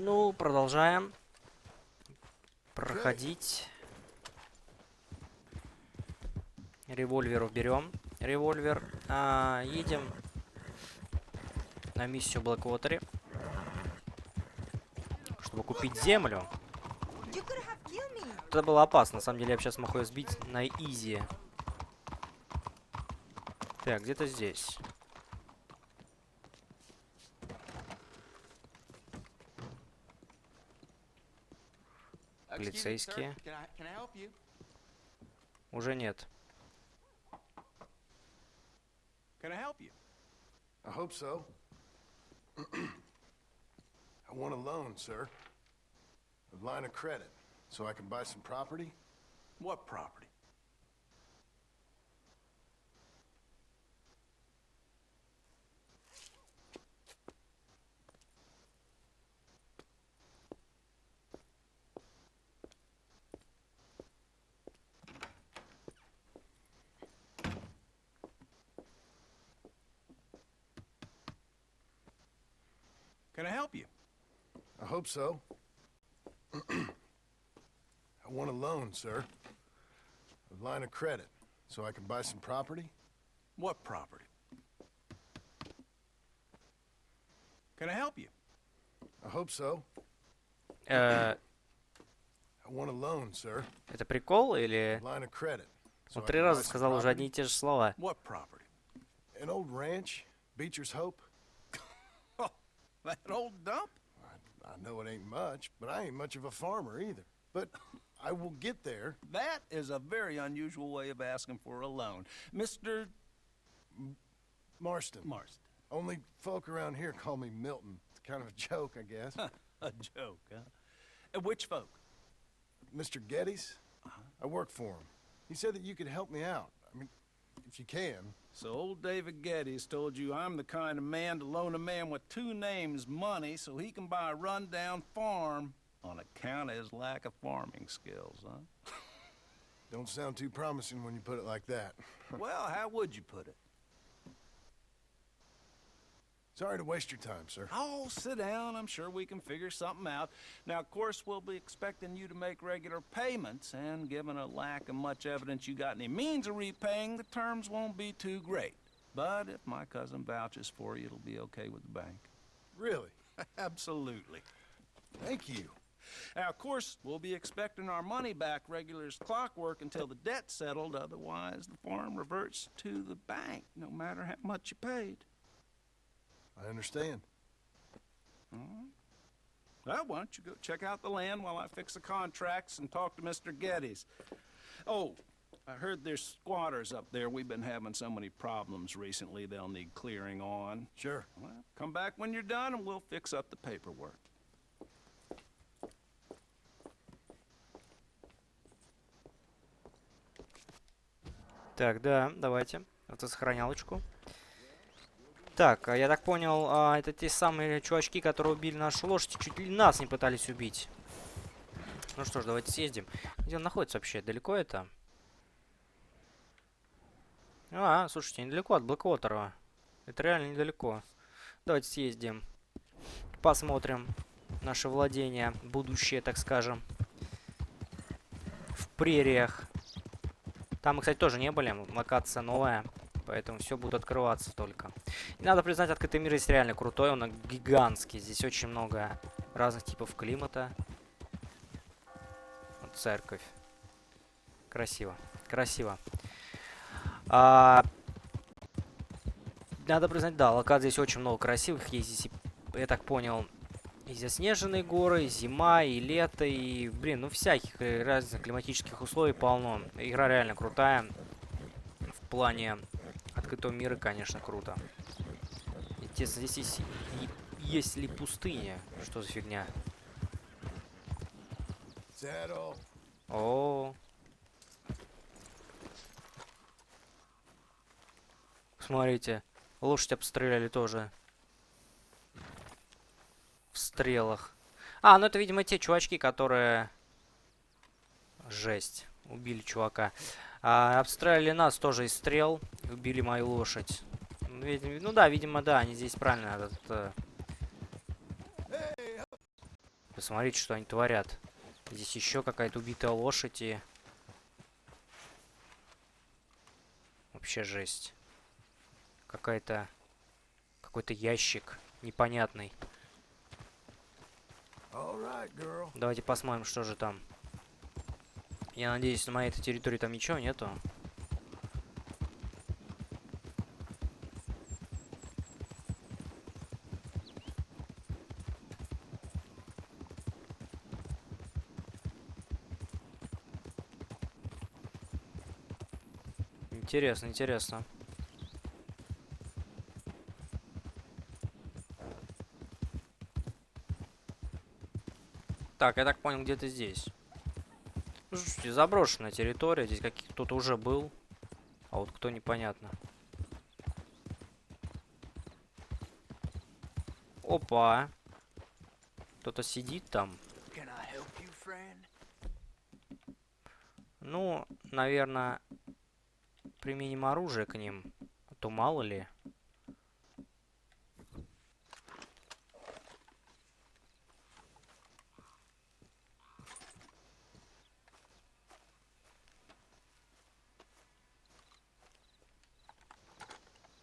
Ну, продолжаем проходить. Револьвер берем. Револьвер. Едем на миссию в Блэквотере, чтобы купить землю. Это было опасно. На самом деле, я бы сейчас мог ее сбить на изи. Так, где-то здесь. Полицейские. Уже нет. Can I help you? I hope so. I want a loan, sir. A line of credit, so I can buy some property. What property? Can I help you? I hope so. I want a loan, sir. A line of credit, so I can buy some property. What property? Can I help you? I hope so. I want a loan, sir. Это прикол или... Line of credit. Он 3 раза сказал уже одни и те же слова. What property? An old ranch, Beecher's Hope. That old dump? I know it ain't much, but I ain't much of a farmer either. But I will get there. That is a very unusual way of asking for a loan. Mr. Marston. Marston. Only folk around here call me Milton. It's kind of a joke, I guess. A joke, huh? Which folk? Mr. Geddes. I work for him. He said that you could help me out. I mean, if you can. So old David Geddes told you I'm the kind of man to loan a man with 2 names money so he can buy a rundown farm on account of his lack of farming skills, huh? Don't sound too promising when you put it like that. Well, how would you put it? Sorry to waste your time, sir. Oh, sit down. I'm sure we can figure something out. Now, of course, we'll be expecting you to make regular payments, and given a lack of much evidence you got any means of repaying, the terms won't be too great. But if my cousin vouches for you, it'll be okay with the bank. Really? Absolutely. Thank you. Now, of course, we'll be expecting our money back regular as clockwork until the debt's settled. Otherwise, the farm reverts to the bank, no matter how much you paid. I understand. Well, why don't you go check out the land while I fix the contracts and talk to Mr. Geddes. Oh, I heard there's squatters up there. We've been having so many problems recently, they'll need clearing on. Sure. Well, come back when you're done and we'll fix up the paperwork. Так, да, давайте. Вот сохранялочку. Так, я так понял, это те самые чувачки, которые убили нашу лошадь, чуть ли нас не пытались убить. Ну что ж, давайте съездим. Где он находится вообще? Далеко это? Слушайте, недалеко от Блэквотера. Это реально недалеко. Давайте съездим. Посмотрим наше владение, будущее, так скажем. В прериях. Там мы, кстати, тоже не были. Локация новая. Поэтому все будет открываться только. И надо признать, открытый мир здесь реально крутой. Он гигантский. Здесь очень много разных типов климата. Вот церковь. Красиво. Красиво. Надо признать, да, локаций здесь очень много красивых. Есть здесь, я так понял, и заснеженные горы, и зима, и лето, и, блин, ну всяких разных климатических условий полно. Игра реально крутая. В плане открытого мира, конечно, круто. Интересно, здесь есть ли пустыня? Что за фигня? О. Смотрите, лошадь обстреляли тоже. В стрелах. Ну это, видимо, те чувачки, которые... Жесть. Убили чувака. Обстреляли нас тоже из стрел. Убили мою лошадь. Ну да, видимо, да, они здесь правильно Посмотрите, что они творят. Здесь еще какая-то убитая лошадь и... Вообще жесть. Какой-то ящик непонятный. Давайте посмотрим, что же там. Я надеюсь, на моей этой территории там ничего нету. Интересно, интересно. Так, я так понял, где-то здесь. Ну, слушайте, заброшенная территория. Здесь кто-то уже был. А вот кто, непонятно. Опа. Кто-то сидит там. Ну, наверное, применим оружие к ним. А то мало ли.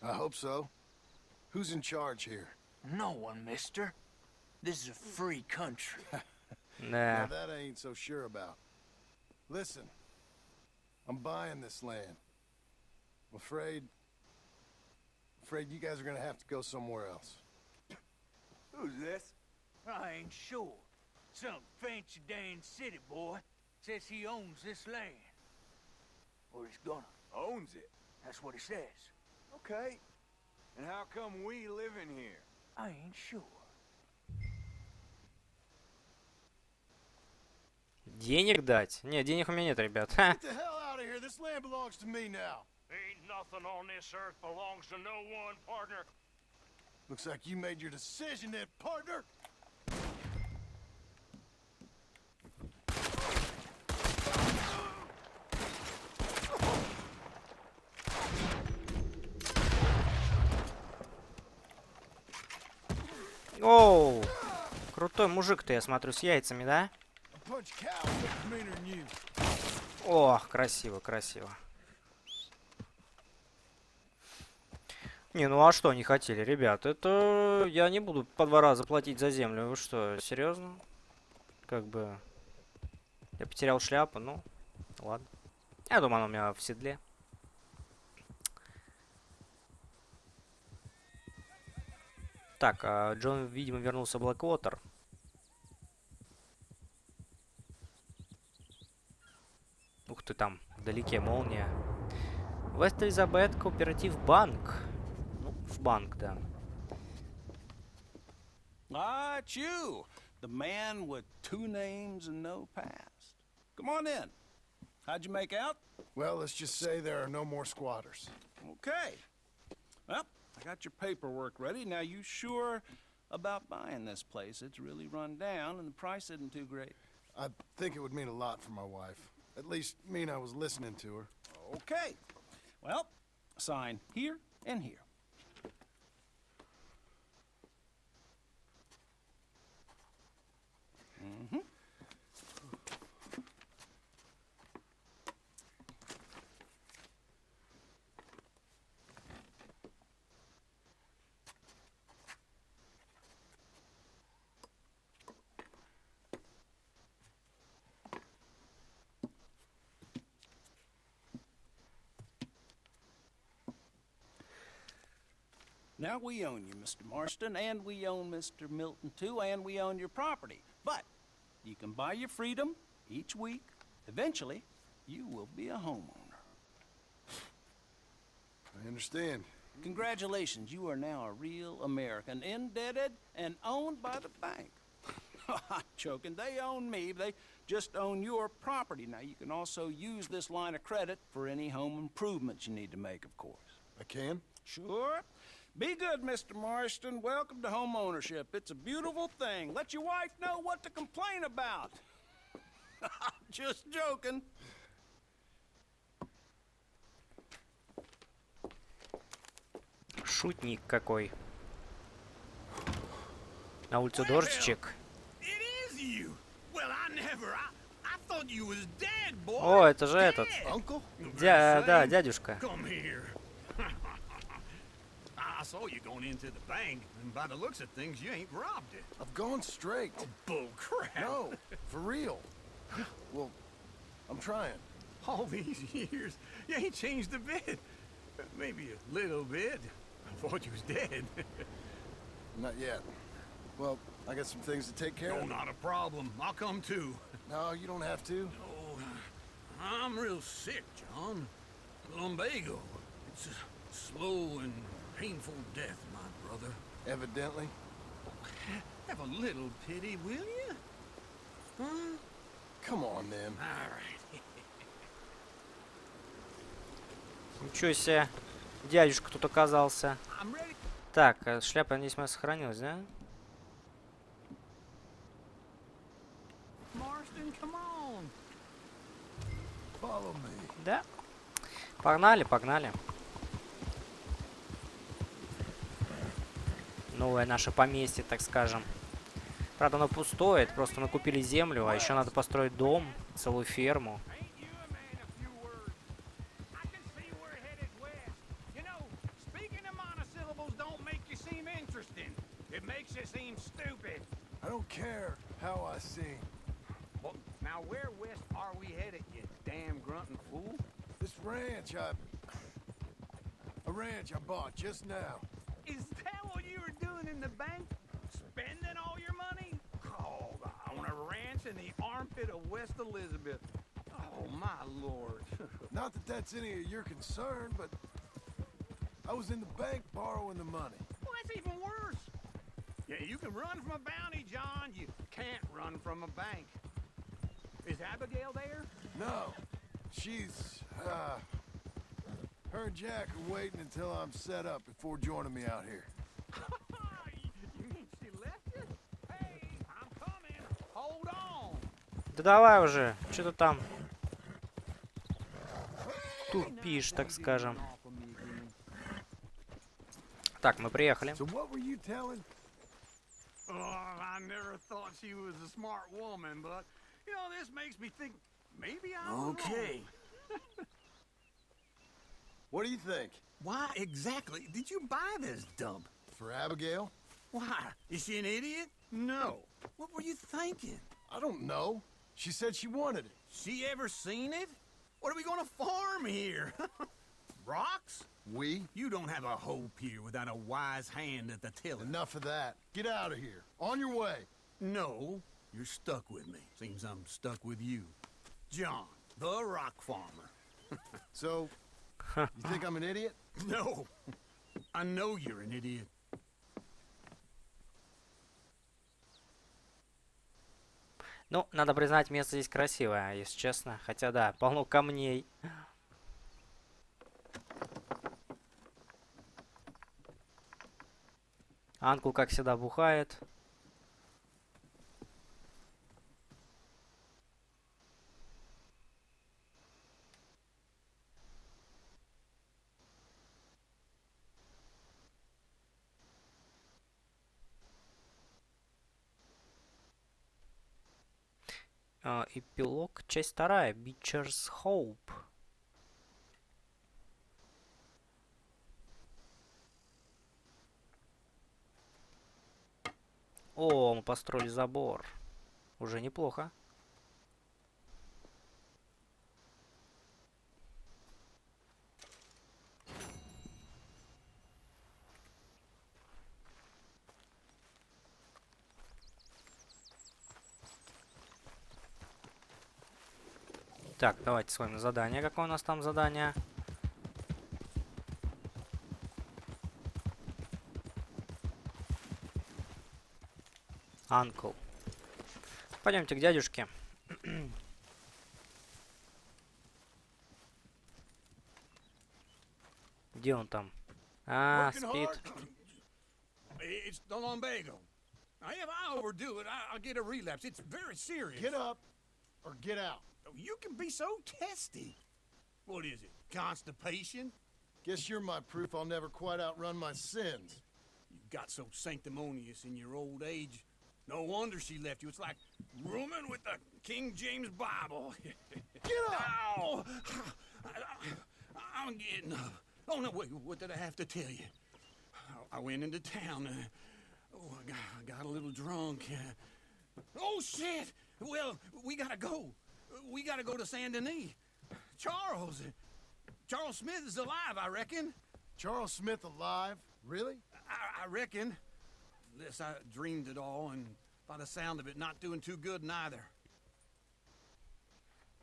I hope so. Who's in charge here? No one, mister. This is a free country. Now Да. that I ain't so sure about. Listen, I'm buying this land. I'm afraid you guys are gonna have to go somewhere else. Who's this? I ain't sure. Some fancy Dan city boy says he owns this land. Or he's gonna. Owns it. That's what he says. Okay. And how come we live in here? I ain't sure. Денег дать? Нет, денег у меня нет, ребят. Ха. Get the hell out of here. This land belongs to me now. Ain't nothing on this earth belongs to no one, partner. Looks like you made your decision then, partner. Оу. Крутой мужик-то, я смотрю, с яйцами, да? I punch cows that's meaner than you. О, красиво, красиво. Не, ну а что они хотели, ребят? Это я не буду по 2 раза платить за землю. Вы что, серьезно? Как бы... Я потерял шляпу, ну, ладно. Я думаю, она у меня в седле. Так, а Джон, видимо, вернулся в Блэквотер. Ух ты, там, вдалеке молния. Вест-Элизабет Кооператив Банк. Ну, в банк, да. Ah, it's you, the man with 2 names and no past. Come on in. How'd you make out? Well, let's just say there are no more squatters. Okay. Well, I got your paperwork ready. Now, you sure about buying this place? It's really run down, and the price isn't too great. I think it would mean a lot for my wife. At least mean I was listening to her. Okay. Well, sign here and here. Mm-hmm. Now we own you, Mr. Marston, and we own Mr. Milton too, and we own your property. But you can buy your freedom each week. Eventually, you will be a homeowner. I understand. Congratulations, you are now a real American, indebted and owned by the bank. I'm joking, they own me, they just own your property. Now, you can also use this line of credit for any home improvements you need to make, of course. I can? Sure. Be good, Mr. Marston. Welcome to home ownership. It's a beautiful thing. Let your wife know what to complain about. Just joking. Шутник какой. На улице дождичек. It is you? Well, I never. I thought you was dead, boy. О, это же этот. Uncle? Да, дядюшка. Come here. I saw you going into the bank, and by the looks of things, you ain't robbed it. I've gone straight. Bull crap. No, for real. Well, I'm trying. All these years, you ain't changed a bit. Maybe a little bit. I thought you was dead. Not yet. Well, I got some things to take care No, of. not a problem. I'll come too. No, you don't have to. Oh, I'm real sick, John. Lumbago. It's a slow and painful death, my brother. Evidently. Have a little pity, will you? Huh? Come on, then. All right. Ничего себе. Дядюшка тут оказался. I'm ready. Так, шляпа, надеюсь, моя сохранилась, да? Marston, come on. Follow me. Да. Погнали, погнали. Новое наше поместье, так скажем. Правда, оно пустое, это просто мы купили землю, а еще надо построить дом, целую ферму. Ain't you a man of few words? I can see we're headed west. You know, speaking of monosyllables don't make you seem interesting. It makes you seem stupid. I don't care how I sing. Well, now where west are we headed, you damn grunting fool? This ranch a ranch I bought just now. Is that what you were doing in the bank? Spending all your money? Oh, on a ranch in the armpit of West Elizabeth. Oh, my lord. Not that that's any of your concern, but I was in the bank borrowing the money. Well, that's even worse. Yeah, you can run from a bounty, John. You can't run from a bank. Is Abigail there? No, she's, her and Jack are waiting until I'm set up before joining me out here. You mean she left you? Hey, I'm coming. Hold on. Да давай уже, что ты там тупишь, так скажем. Так, мы приехали. So what were you telling? Oh, I never thought she was a smart woman, but, you know, this makes me think maybe I'm Okay. What do you think? Why exactly did you buy this dump? For Abigail? Why? Is she an idiot? No. What were you thinking? I don't know. She said she wanted it. She ever seen it? What are we gonna farm here? Rocks? We? You don't have a hope here without a wise hand at the tiller. Enough of that. Get out of here. On your way. No, you're stuck with me. Seems I'm stuck with you. John, the rock farmer. So, you think I'm an idiot? No, I know you're an idiot. Ну, надо признать, место здесь красивое, если честно. Хотя да, полно камней. Анкл, как всегда, бухает. Эпилог, часть 2, Beecher's Hope. О, мы построили забор. Уже неплохо. Так, давайте с вами задание. Какое у нас там задание? Анкл. Пойдемте к дядюшке. Где он там? А, Working спит. hard? It's the lumbago. Now, if I overdo it, I'll get a relapse. It's very serious. Get up or get out. You can be so testy. What is it? Constipation? Guess you're my proof I'll never quite outrun my sins. You got so sanctimonious in your old age. No wonder she left you. It's like rooming with the King James Bible. Get up! Ow! I'm getting up. Oh, no, wait, what did I have to tell you? I went into town. I got a little drunk. Oh, shit! Well, we gotta go. We gotta go to Saint Denis. Charles Smith is alive, I reckon. Charles Smith alive? Really? I reckon. Unless I dreamed it all, and by the sound of it, not doing too good neither.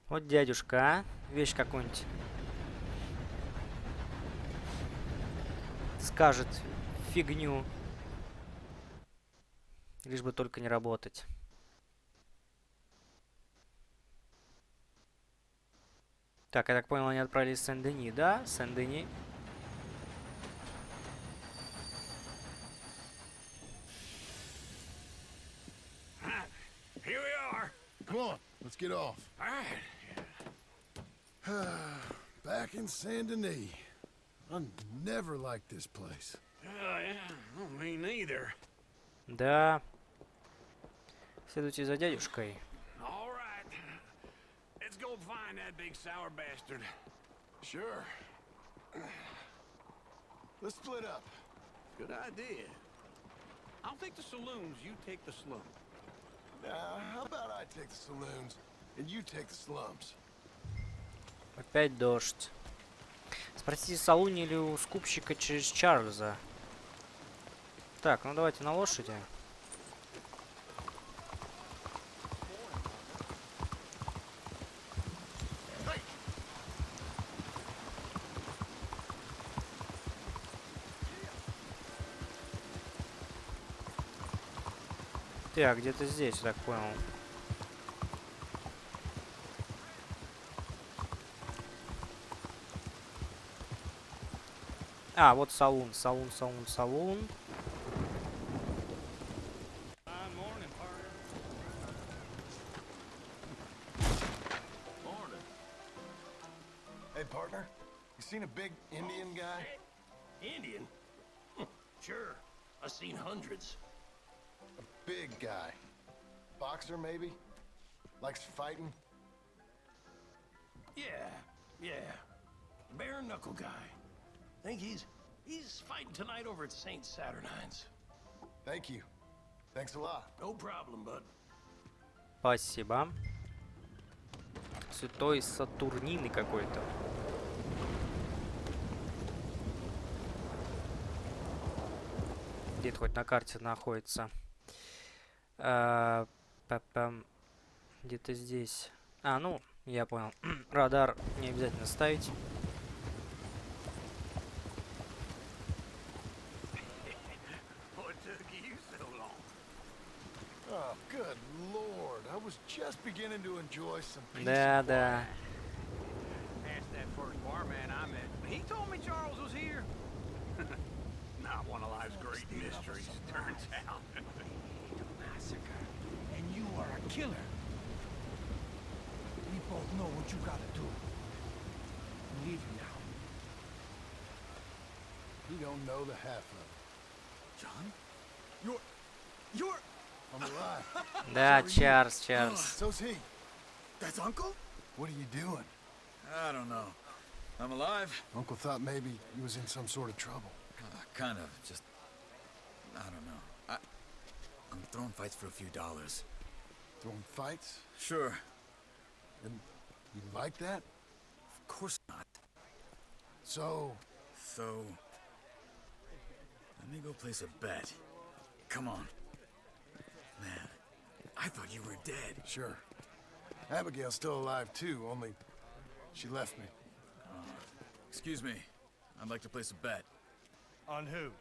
Вот дядюшка, а? Вещь какую-нибудь скажет фигню. Лишь бы только не работать. Так, я так понял, они отправились в Сен-Дени, да? Сен-Дени. Here we are. Come on, let's get off. All right. Back in Saint Denis. I never liked this place. Yeah, well, me neither. Да. Следуйте за дядюшкой. All right. Let's go find that big sour bastard. Sure. Let's split up. Good idea. I'll take the saloons, you take the slum. How about I take the saloons and you take the slums? Опять дождь. Спросите Салуни или у скупщика через Чарльза. Так, ну давайте на лошади. Так, где-то здесь, я так понял. А, вот салун. Hey, partner. You seen a big Indian guy? Indian? Sure. I've seen hundreds. A big guy. Boxer, maybe? Likes fighting? Yeah. Bare knuckle guy. Think he's fighting tonight over at St. Saturnine's. Thank you. Thanks a lot. No problem, bud. Спасибо. Святой Сатурнины какой-то. Где-то хоть на карте находится. Где-то здесь. А, ну, я понял. Радар не обязательно ставить. What took you so long? Oh, good lord. I was just beginning to enjoy some peace. Да. Asked that first barman I met. He told me Charles was here. Not one of life's great mysteries, turns out. Massacre, and you are a killer. We both know what you gotta do. I'm leaving now. You don't know the half of it. John? You're... I'm alive. Да, Чарльз. So's he. That's Uncle? What are you doing? I don't know. I'm alive. Uncle thought maybe he was in some sort of trouble. Kind of. Just... I don't know. I'm throwing fights for a few dollars. Throwing fights? Sure. And you like that? Of course not. So, let me go place a bet. Come on. Man, I thought you were dead. sure. Abigail's still alive too, only she left me. Excuse me. I'd like to place a bet. On who?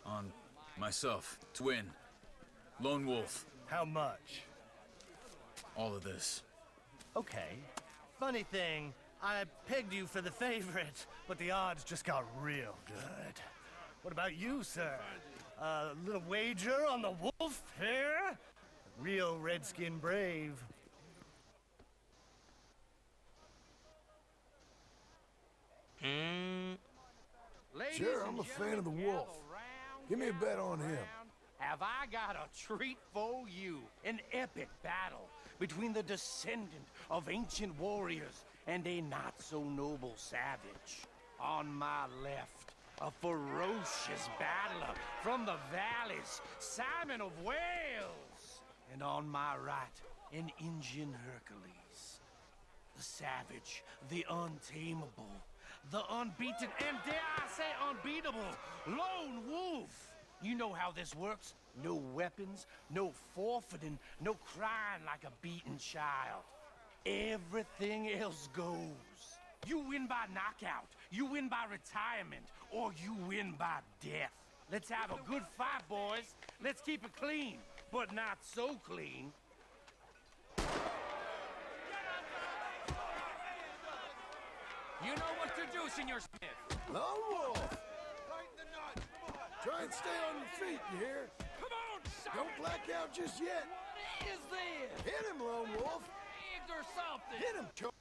On myself. To win. Lone Wolf. How much? All of this. Okay. Funny thing, I pegged you for the favorite, but the odds just got real good. What about you, sir? A little wager on the wolf here? Real redskin brave. Sure, I'm a fan of the wolf. Give me a bet on him. have I got a treat for you. An epic battle between the descendant of ancient warriors and a not-so-noble savage. On my left, a ferocious battler from the valleys, Simon of Wales. And on my right, an Indian Hercules. The savage, the untamable, the unbeaten, and dare I say unbeatable, Lone Wolf. You know how this works. No weapons, no forfeiting, no crying like a beaten child. Everything else goes. You win by knockout, you win by retirement, or you win by death. Let's have a good fight, boys. Let's keep it clean, but not so clean. You know what to do, Senor Smith. Lone Wolf! Try and stay on your feet, you hear? Come on, son! Don't black out just yet. What is this? Hit him, Lone Wolf. Eggs or something? Hit him, Charles.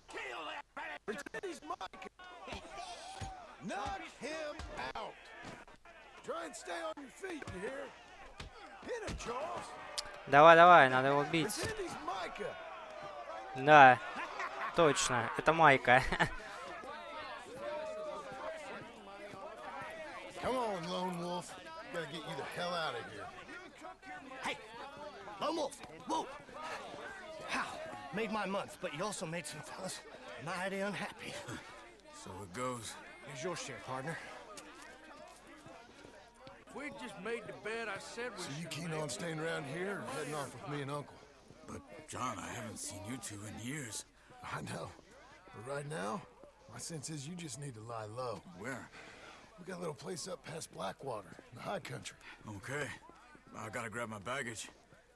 Kill that bastard! Pretend he's Mike. Knock him out. Try and stay on your feet, you hear? Hit him, Charles. Давай, давай, надо его бить. Pretend he's Micah. Да, точно, это Майка. Come on, Lone Wolf. Gotta get you the hell out of here. Hey, Lone Wolf, whoa! How? Made my month, but you also made some fellas mighty unhappy. So it goes. Here's your share, partner. We just made the bed I said we So you keen on staying around here or heading off with me and Uncle? But, John, I haven't seen you two in years. I know. But right now, my sense is you just need to lie low. Where? We got a little place up past Blackwater, in the high country. Okay. I gotta grab my baggage.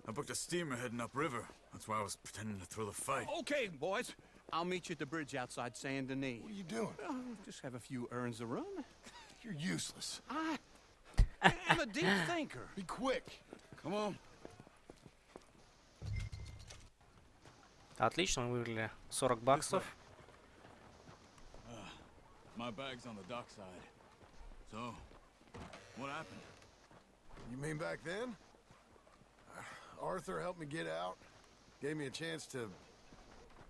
I booked a steamer heading upriver. That's why I was pretending to throw the fight. Okay, boys. I'll meet you at the bridge outside Saint Denis. What are you doing? Oh, just have a few errands to run. You're useless. I'm a deep thinker. Be quick. Come on. Отлично выиграли. 40 баксов. My bag's on the dockside. So, what happened? You mean back then? Arthur helped me get out. Gave me a chance to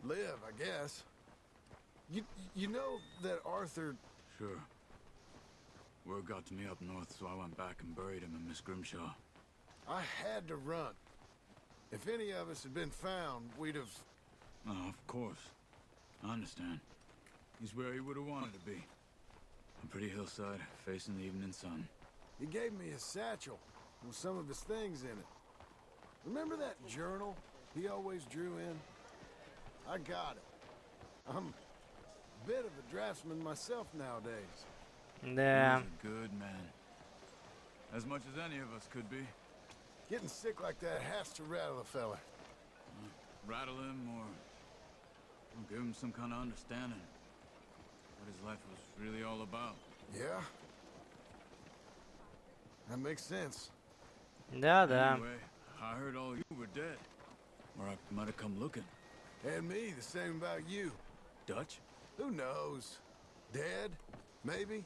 live, I guess. You know that Arthur... Sure. Word got to me up north, so I went back and buried him in Miss Grimshaw. I had to run. If any of us had been found, we'd have... Oh, of course. I understand. He's where he would have wanted to be. A pretty hillside, facing the evening sun. He gave me a satchel with some of his things in it. Remember that journal he always drew in? I got it. I'm a bit of a draftsman myself nowadays. Да. He's a good man. As much as any of us could be. Getting sick like that has to rattle a fella. Rattle him or give him some kind of understanding. What his life was really all about. Yeah? That makes sense. Да, да. Anyway, I heard all you were dead. Or I might have come looking. And me, the same about you. Dutch? Who knows? Dead? Maybe?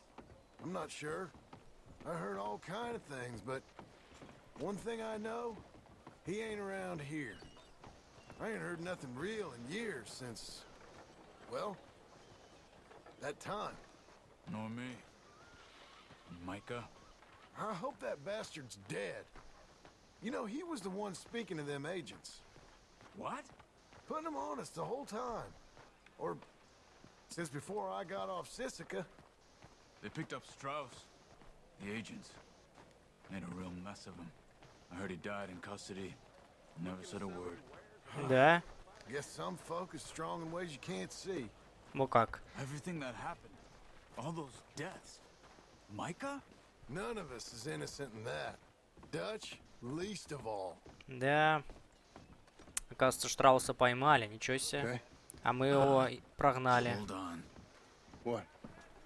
I'm not sure. I heard all kind of things, but one thing I know, he ain't around here. I ain't heard nothing real in years since, well, that time. Nor me. Micah? I hope that bastard's dead. You know, he was the one speaking to them agents. What? Putting them on us the whole time. Or, since before I got off Sisika. They picked up Strauss. The agents. Made a real mess of him. I heard he died in custody. Never said a word. Да. Guess some folk is strong in ways you can't see. Ну как? Everything that happened. All those deaths. Micah? None of us is innocent in that. Dutch, least of all. Да. Оказывается, Штрауса поймали. Ничего себе. А мы его прогнали. Hold on. What?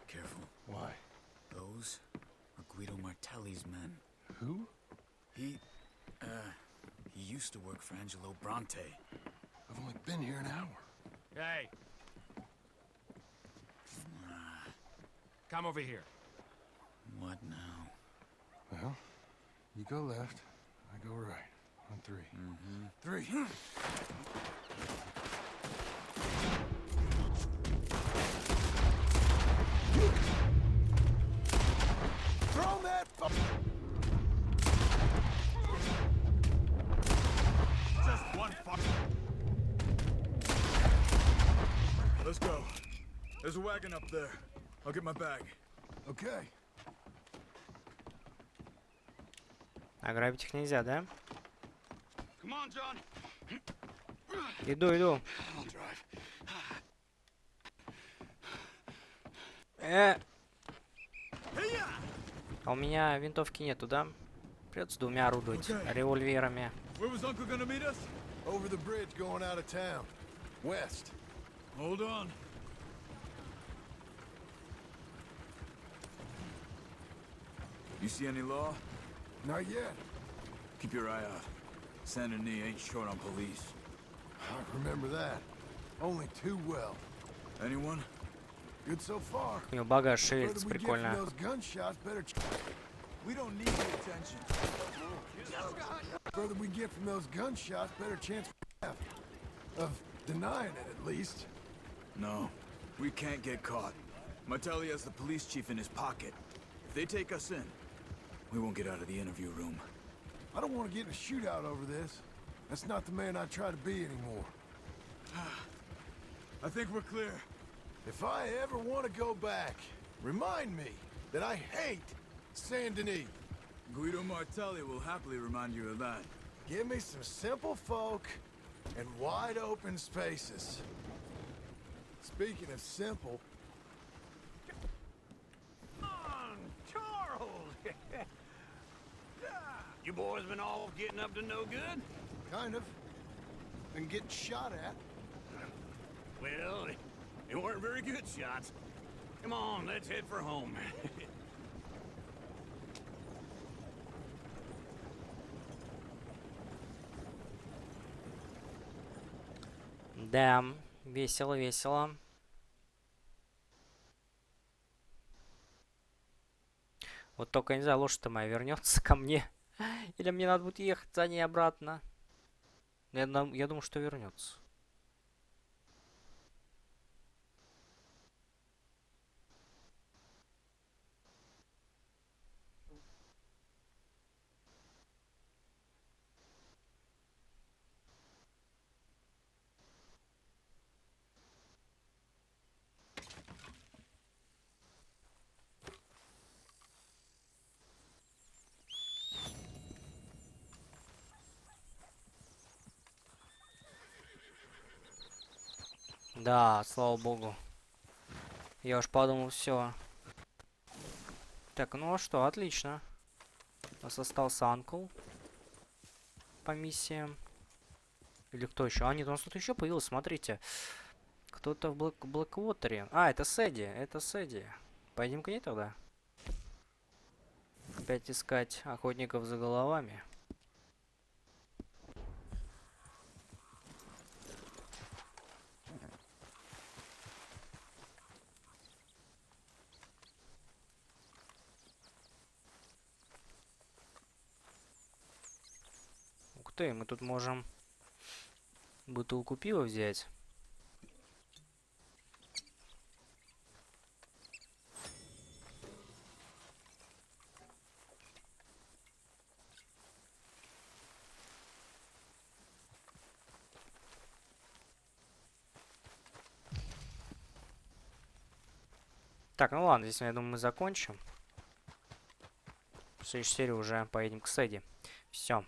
Careful. Why? Those are Guido Martelli's men. Who? He used to work for Angelo Bronte. I've only been here an hour. Hey. Come over here. What now? Well, You go left, I go right. On three. Three. Throw that Just one fuck. Let's go. There's a wagon up there. I'll get my bag. Okay. Ограбить их нельзя, да? Come on, John. Иду. I'll drive. А у меня винтовки нету, да? Придется двумя орудовать револьверами. Where was Uncle gonna meet us? Over the bridge going out of town. West. Hold on. You see any law? Not yet. Keep your eye out. Saint Denis ain't short on police. I remember that. Only too well. Anyone? Good so far. У него багаж Further шевелится, we get from прикольно. those gunshots, better. We don't need the attention. Further we get from those gunshots, better chance we have of denying it at least. No, we can't get caught. Martelli has the police chief in his pocket. If they take us in, we won't get out of the interview room. I don't want to get in a shootout over this. That's not the man I try to be anymore. I think we're clear. If I ever want to go back, remind me that I hate Saint Denis. Guido Martelli will happily remind you of that. Give me some simple folk and wide open spaces. Speaking of simple, Charles! You boys been all getting up to no good? kind of, and getting shot at. Well, they weren't very good shots. Come on, let's head for home. Да, весело, весело. Вот только, не знаю, лошадь-то моя вернется ко мне. Или мне надо будет ехать за ней обратно. Я думаю, что вернется. Да, слава богу. Я уж подумал, все. Так, ну а что, отлично. У нас остался Анкл по миссиям. Или кто еще? А, нет, у нас тут еще появился, смотрите. Кто-то в Блэквотере. А, это Сэдди, это Сэдди. Пойдем к ней тогда. Опять искать охотников за головами. Ух ты, мы тут можем бутылку пива взять. Так, ну ладно, здесь, я думаю, мы закончим. В следующей серии уже поедем к Сэдди. Все.